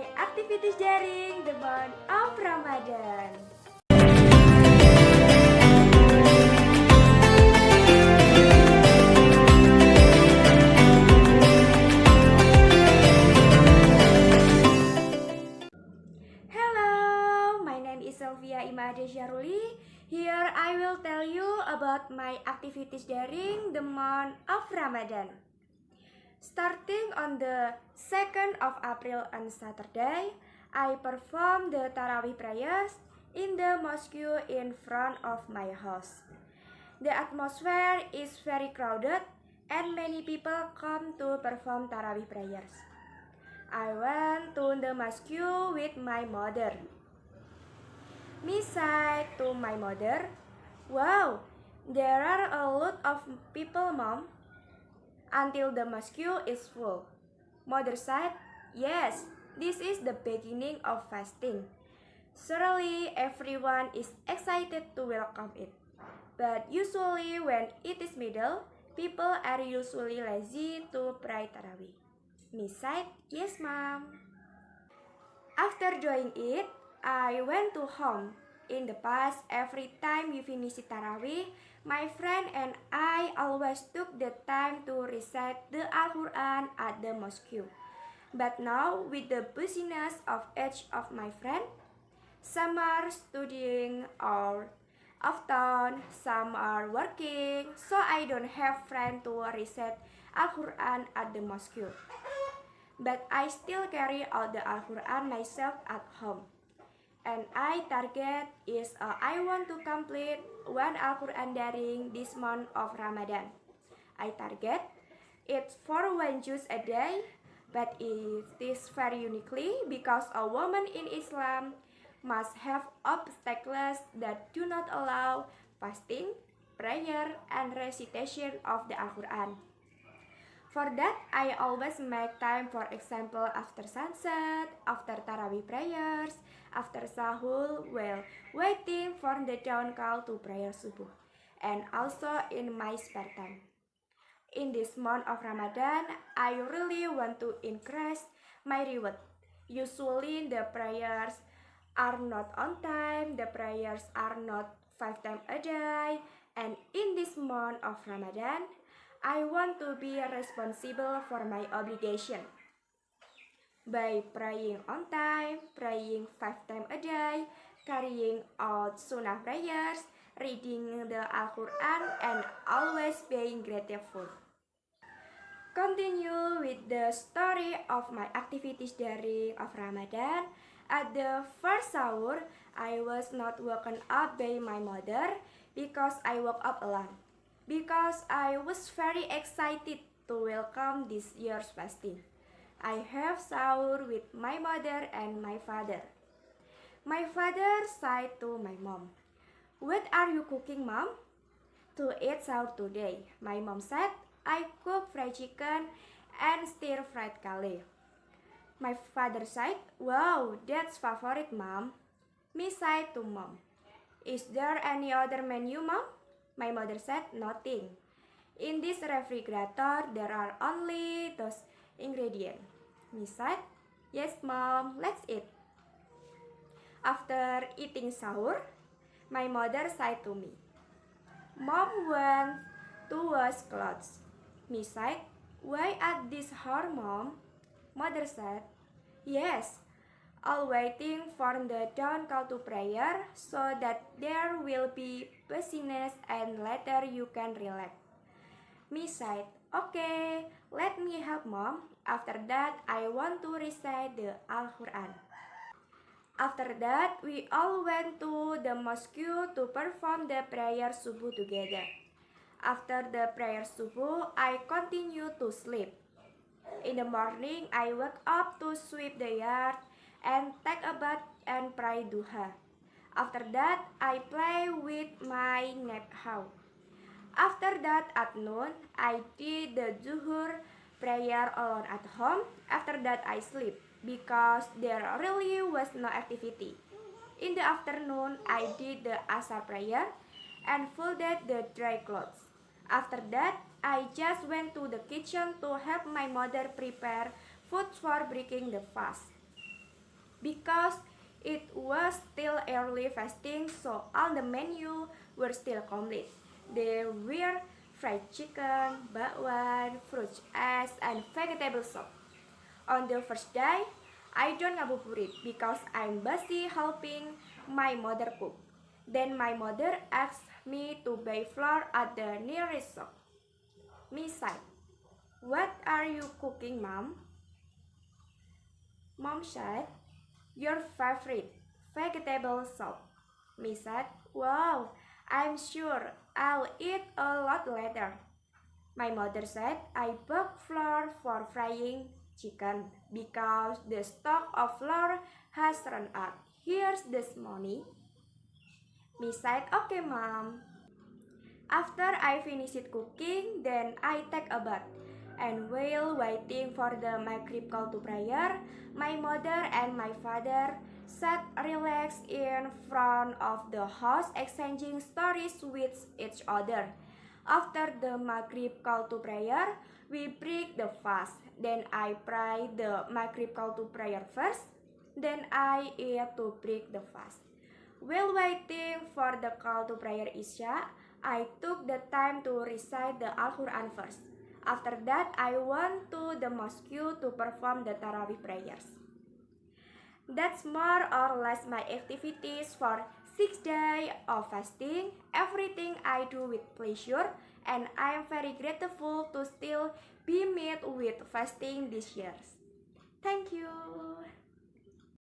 my activities during the month of Ramadan. Hello, my name is Sylvia Imade Syaruli. Here I will tell you about my activities during the month of Ramadan. Starting on the 2nd of April on Saturday, I performed the Tarawih prayers in the mosque in front of my house. The atmosphere is very crowded and many people come to perform Tarawih prayers. I went to the mosque with my mother. Me said to my mother, "Wow, there are a lot of people, Mom, until the mosque is full." Mother said, "Yes, this is the beginning of fasting. Surely everyone is excited to welcome it. But usually when it is middle, people are usually lazy to pray Tarawih." Me said, "Yes, Mom." After doing it, I went to home. In the past, every time we finish Tarawih, my friend and I always took the time to recite the Al-Quran at the mosque. But now, with the busyness of each of my friends, some are studying or of town, some are working, so I don't have friends to recite Al-Quran at the mosque. But I still carry out the Al-Quran myself at home. And I target is I want to complete one Al-Quran during this month of Ramadan. I target it for one juz a day, but it is very uniquely because a woman in Islam must have obstacles that do not allow fasting, prayer, and recitation of the Al-Quran. For that, I always make time, for example, after sunset, after Tarawih prayers, after sahur, while waiting for the dawn call to prayer subuh, and also in my spare time. In this month of Ramadan, I really want to increase my reward. Usually, the prayers are not on time, the prayers are not 5 times a day, and in this month of Ramadan, I want to be responsible for my obligation by praying on time, praying 5 times a day, carrying out sunnah prayers, reading the Al-Quran, and always being grateful. Continue with the story of my activities during of Ramadan. At the first sahur, I was not woken up by my mother because I woke up alone. Because I was very excited to welcome this year's fasting. I have sahur with my mother and my father. My father said to my mom, "What are you cooking, Mom, to eat sahur today?" My mom said, "I cook fried chicken and stir-fried kale." My father said, "Wow, that's favorite, Mom." Me said to mom, "Is there any other menu, Mom?" My mother said, "Nothing. In this refrigerator, there are only those ingredients." Me said, "Yes, Mom, let's eat." After eating sahur, my mother said to me, "Mom went to wash clothes." Me said, "Why at this hour, Mom?" Mother said, "Yes, all waiting for the dawn call to prayer so that there will be busyness and later you can relax." Me said, "Okay, let me help, Mom." After that, I want to recite the Al-Quran. After that, we all went to the mosque to perform the prayer subuh together. After the prayer subuh, I continued to sleep. In the morning, I woke up to sweep the yard and take a bath and pray duha. After that, I play with my nephew. After that, at noon, I did the zuhur prayer alone at home. After that, I sleep because there really was no activity. In the afternoon, I did the asar prayer and folded the dry clothes. After that, I just went to the kitchen to help my mother prepare food for breaking the fast. because it was still early fasting, so all the menu were still complete. There were fried chicken, bakwan, fruit ice, and vegetable soup. On the first day, I don't ngabuburit because I'm busy helping my mother cook. Then my mother asked me to buy flour at the nearest shop. Me said, "What are you cooking, Mom?" Mom said, "Your favorite vegetable soup." Me said, "Wow, I'm sure I'll eat a lot later." My mother said, "I bought flour for frying chicken because the stock of flour has run out. Here's this money." Me said, "Okay, Mom." After I finished cooking, then I take a bath. And while waiting for the Maghrib call to prayer, my mother and my father sat relaxed in front of the house exchanging stories with each other. After the Maghrib call to prayer, we break the fast. Then I pray the Maghrib call to prayer first. Then I eat to break the fast. While waiting for the call to prayer Isya, I took the time to recite the Al-Quran first. After that, I went to the mosque to perform the Tarawih prayers. That's more or less my activities for 6 days of fasting. Everything I do with pleasure, and I am very grateful to still be met with fasting this year. Thank you.